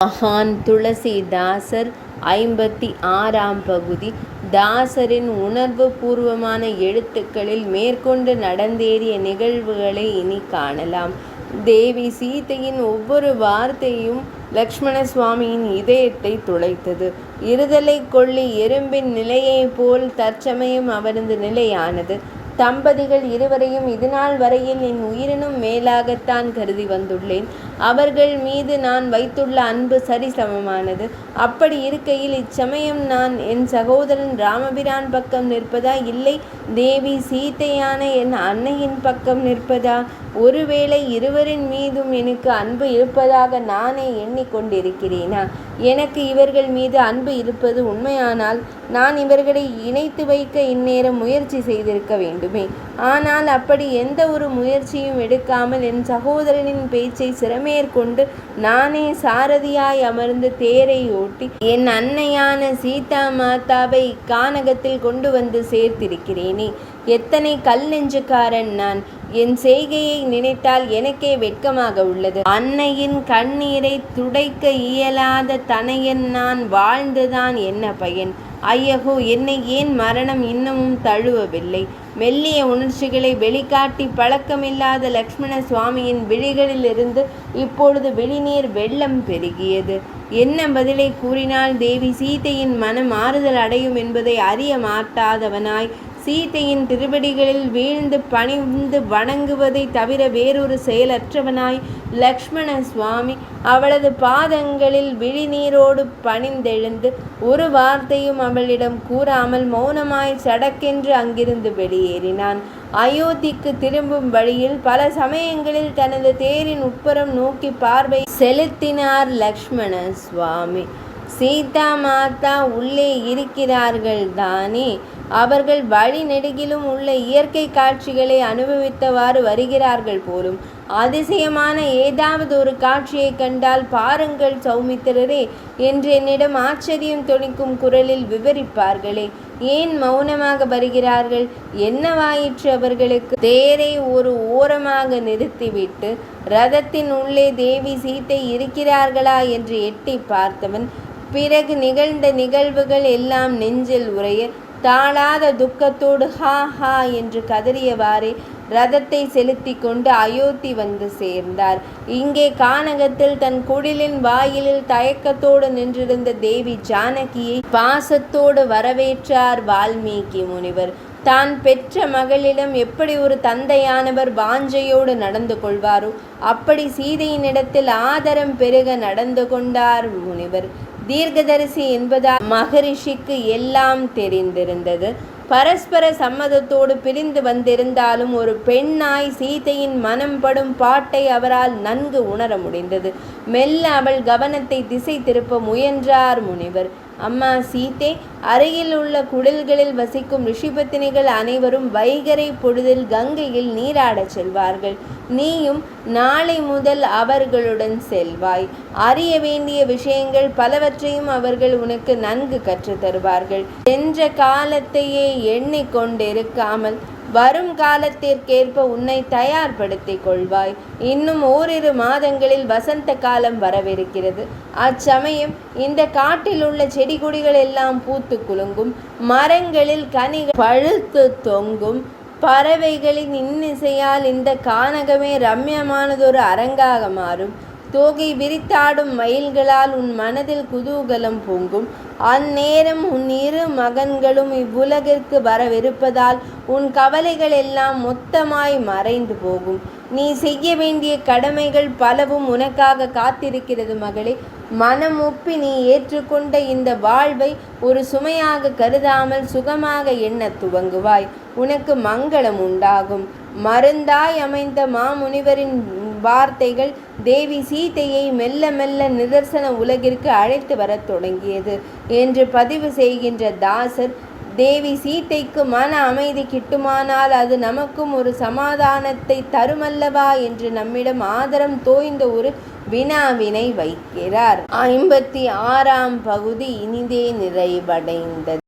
மகான் துளசிதாசர் 56ஆம் பகுதி. தாசரின் உணர்வு பூர்வமான எழுத்துக்களில் மேற்கொண்டு நடந்தேறிய நிகழ்வுகளை இனி காணலாம். தேவி சீதையின் ஒவ்வொரு வார்த்தையும் லக்ஷ்மண சுவாமியின் இதயத்தை துளைத்தது. இருதலை கொள்ளி எறும்பின் நிலையைப் போல் தற்சமயம் அவரது நிலையானது. தம்பதிகள் இருவரையும் இதுநாள் வரையில் என் உயிரினும் மேலாகத்தான் கருதி வந்துள்ளேன். அவர்கள் மீது நான் வைத்துள்ள அன்பு சரிசமமானது. அப்படி இருக்கையில் இச்சமயம் நான் என் சகோதரன் ராமபிரான் பக்கம் நிற்பதா, இல்லை தேவி சீதையான என் அன்னையின் பக்கம் நிற்பதா? ஒருவேளை இருவரின் மீதும் எனக்கு அன்பு இருப்பதாக நானே எண்ணிக்கொண்டிருக்கிறேனா? எனக்கு இவர்கள் மீது அன்பு இருப்பது உண்மையானால் நான் இவர்களை இணைத்து வைக்க இந்நேரம் முயற்சி செய்திருக்க வேண்டுமே. ஆனால் அப்படி எந்த ஒரு முயற்சியும் எடுக்காமல் என் சகோதரனின் பேச்சை சிரமேற்கொண்டு நானே சாரதியாய் அமர்ந்து தேரை ஓட்டி என் அன்னையான சீதா மாதாவை கானகத்தில் கொண்டு வந்து சேர்த்திருக்கிறேனே. எத்தனை கல் நெஞ்சுக்காரன் நான்! என் செய்கையை நினைத்தால் எனக்கே வெட்கமாக உள்ளது. அன்னையின் கண்ணீரை துடைக்க இயலாத தனையன் நான் வாழ்ந்துதான் என்ன பயன்? ஐயகோ, என்னை ஏன் மரணம் இன்னமும் தழுவவில்லை? மெல்லிய உணர்ச்சிகளை வெளிக்காட்டி பழக்கமில்லாத லக்ஷ்மண சுவாமியின் விழிகளிலிருந்து இப்பொழுது விழிநீர் வெள்ளம் பெருகியது. என்ன பதிலை கூறினால் தேவி சீதையின் மனம் ஆறுதல் அடையும் என்பதை அறிய மாட்டாதவனாய் சீதையின் திருவடிகளில் வீழ்ந்து பணிந்து வணங்குவதை தவிர வேறொரு செயலற்றவனாய் லக்ஷ்மண சுவாமி அவளது பாதங்களில் விழிநீரோடு பணிந்தெழுந்து ஒரு வார்த்தையும் அவளிடம் கூறாமல் மௌனமாய் சடக்கென்று அங்கிருந்து வெளியேறினான். அயோத்திக்கு திரும்பும் வழியில் பல சமயங்களில் தனது தேரின் உட்புறம் நோக்கி பார்வை செலுத்தினார் லக்ஷ்மண சுவாமி. சீதா மாதா உள்ளே இருக்கிறார்கள் தானே? அவர்கள் வழி நெடுகிலும் உள்ள இயற்கை காட்சிகளை அனுபவித்தவாறு வருகிறார்கள் போலும். அதிசயமான ஏதாவது ஒரு காட்சியை கண்டால் பாருங்கள் சௌமித்திரரே என்று என்னிடம் ஆச்சரியம் தொனிக்கும் குரலில் விவரிப்பார்களே. ஏன் மௌனமாக வருகிறார்கள்? என்னவாயிற்று அவர்களுக்கு? தேரை ஒரு ஓரமாக நிறுத்திவிட்டு ரதத்தின் உள்ளே தேவி சீதை இருக்கிறார்களா என்று எட்டி பார்த்தவன் பிறகு நிகழ்ந்த நிகழ்வுகள் எல்லாம் நெஞ்சில் உறைய தாழாத துக்கத்தோடு ஹா ஹா என்று கதறியவாறே ரதத்தை செலுத்தி கொண்டு அயோத்தி வந்து சேர்ந்தார். இங்கே கானகத்தில் தன் குடிலின் வாயிலில் தயக்கத்தோடு நின்றிருந்த தேவி ஜானகியை பாசத்தோடு வரவேற்றார் வால்மீகி முனிவர். தான் பெற்ற மகளிடம் எப்படி ஒரு தந்தையானவர் வாஞ்சையோடு நடந்து கொள்வாரோ அப்படி சீதையினிடத்தில் ஆதரம் பெருக நடந்து கொண்டார் முனிவர். தீர்க்கதரிசி என்பதால் மகரிஷிக்கு எல்லாம் தெரிந்திருந்தது. பரஸ்பர சம்மதத்தோடு பிரிந்து வந்திருந்தாலும் ஒரு பெண்ணாய் சீதையின் மனம் படும் பாட்டை அவரால் நன்கு உணர முடிந்தது. மெல்ல அவள் கவனத்தை திசை திருப்ப முயன்றார் முனிவர். அம்மா சீதே, அருகில் உள்ள குடில்களில் வசிக்கும் ரிஷிபத்தினிகள் அனைவரும் வைகரை பொழுதில் கங்கையில் நீராடச் செல்வார்கள். நீயும் நாளை முதல் அவர்களுடன் செல்வாய். அறிய வேண்டிய விஷயங்கள் பலவற்றையும் அவர்கள் உனக்கு நன்கு கற்றுத் தருவார்கள். சென்ற காலத்தையே எண்ணிக்கொண்டிருக்காமல் வரும் காலத்திற்கேற்ப உன்னை தயார்படுத்திக் கொள்வாய். இன்னும் ஓரிரு மாதங்களில் வசந்த காலம் வரவிருக்கிறது. அச்சமயம் இந்த காட்டில் உள்ள செடி கொடிகள் எல்லாம் பூத்து குலுங்கும். மரங்களில் கனிகள் பழுத்து தொங்கும். பறவைகளின் இன்னிசையால் இந்த கானகமே ரம்யமானதொரு அரங்காக மாறும். தோகை விரித்தாடும் மயில்களால் உன் மனதில் குதூகலம் பொங்கும். அந்நேரம் உன் இரு மகன்களும் இவ்வுலகிற்கு வரவிருப்பதால் உன் கவலைகள் எல்லாம் மொத்தமாய் மறைந்து போகும். நீ செய்ய வேண்டிய கடமைகள் பலவும் உனக்காக காத்திருக்கிறது மகளே. மனம் ஒப்பி நீ ஏற்றுக்கொண்ட இந்த வாழ்வை ஒரு சுமையாக கருதாமல் சுகமாக எண்ண துவங்குவாய். உனக்கு மங்களம் உண்டாகும். மருந்தாய் அமைந்த மாமுனிவரின் வார்த்தைகள் தேவி சீதையை மெல்ல மெல்ல நிதர்சன உலகிற்கு அழைத்து வரத் தொடங்கியது என்று பதிவு செய்கின்ற தாசர், தேவி சீதைக்கு மன அமைதி கிட்டுமானால் அது நமக்கும் ஒரு சமாதானத்தை தருமல்லவா என்று நம்மிடம் ஆதரம் தோய்ந்த ஒரு வினாவினை வைக்கிறார். 56ஆம் பகுதி இனிதே நிறைவடைந்தது.